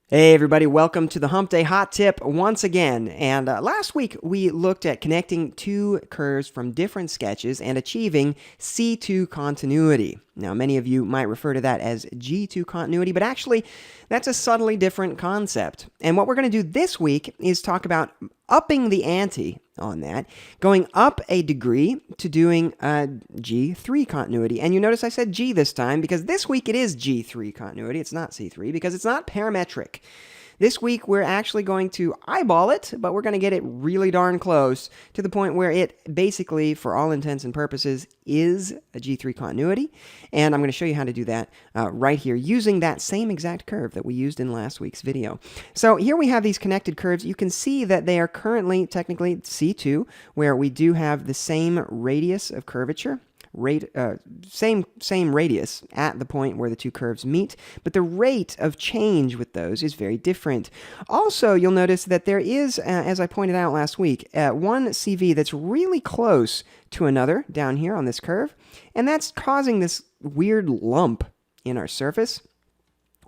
Hey everybody, welcome to the Hump Day Hot Tip once again. And last week we looked at connecting two curves from different sketches and achieving C2 continuity. Now, many of you might refer to that as G2 continuity, but actually that's a subtly different concept. And what we're going to do this week is talk about upping the ante on that, going up a degree to doing G3 continuity. And you notice I said G this time because this week it is G3 continuity. It's not C3 because it's not parametric. This week, we're actually going to eyeball it, but we're going to get it really darn close to the point where it basically, for all intents and purposes, is a G3 continuity. And I'm going to show you how to do that right here using that same exact curve that we used in last week's video. So here we have these connected curves. You can see that they are currently technically C2, where we do have the same radius of curvature. Same radius at the point where the two curves meet, but the rate of change with those is very different. Also, you'll notice that there is, as I pointed out last week, one CV that's really close to another down here on this curve, and that's causing this weird lump in our surface,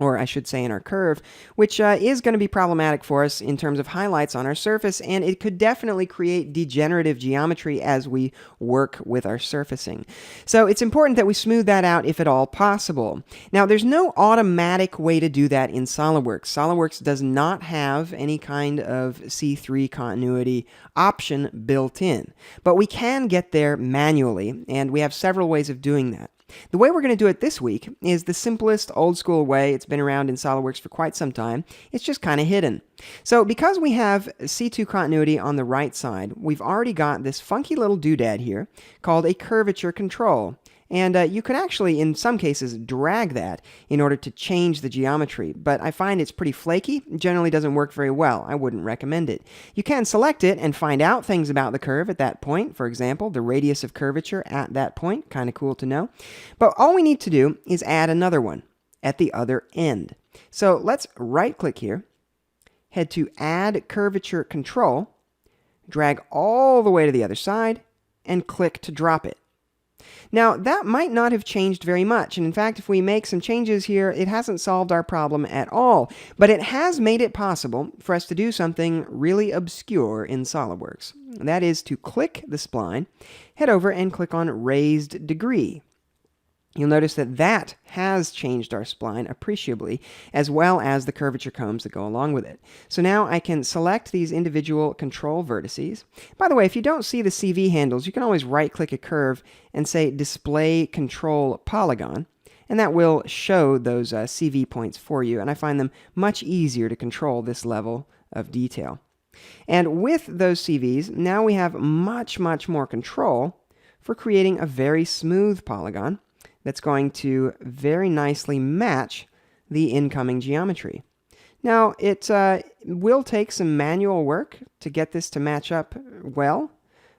or I should say in our curve, which is going to be problematic for us in terms of highlights on our surface, and it could definitely create degenerative geometry as we work with our surfacing. So it's important that we smooth that out if at all possible. Now, there's no automatic way to do that in SOLIDWORKS. SOLIDWORKS does not have any kind of C3 continuity option built in, but we can get there manually, and we have several ways of doing that. The way we're going to do it this week is the simplest old school way. It's been around in SOLIDWORKS for quite some time. It's just kind of hidden. So because we have C2 continuity on the right side, we've already got this funky little doodad here called a curvature control. And you could actually, in some cases, drag that in order to change the geometry. But I find it's pretty flaky. Generally doesn't work very well. I wouldn't recommend it. You can select it and find out things about the curve at that point. For example, the radius of curvature at that point. Kind of cool to know. But all we need to do is add another one at the other end. So let's right-click here. Head to Add Curvature Control. Drag all the way to the other side. And click to drop it. Now, that might not have changed very much, and in fact, if we make some changes here, it hasn't solved our problem at all, but it has made it possible for us to do something really obscure in SOLIDWORKS. That is to click the spline, head over and click on Raised Degree. You'll notice that that has changed our spline appreciably, as well as the curvature combs that go along with it. So now I can select these individual control vertices. By the way, if you don't see the CV handles, you can always right-click a curve and say Display Control Polygon, and that will show those CV points for you, and I find them much easier to control this level of detail. And with those CVs, now we have much more control for creating a very smooth polygon that's going to very nicely match the incoming geometry. Now, it will take some manual work to get this to match up well,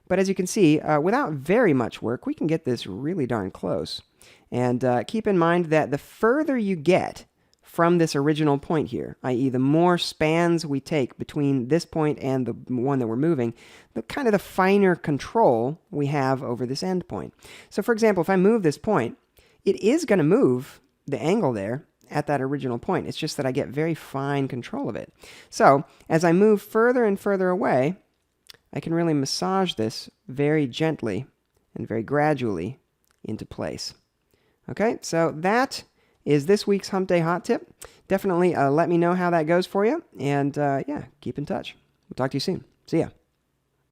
but as you can see, without very much work, we can get this really darn close. And keep in mind that the further you get from this original point here, i.e. the more spans we take between this point and the one that we're moving, the kind of the finer control we have over this end point. So for example, if I move this point, it is going to move the angle there at that original point. It's just that I get very fine control of it. So as I move further and further away, I can really massage this very gently and very gradually into place. Okay, so that is this week's Hump Day Hot Tip. Definitely let me know how that goes for you. And yeah, keep in touch. We'll talk to you soon. See ya.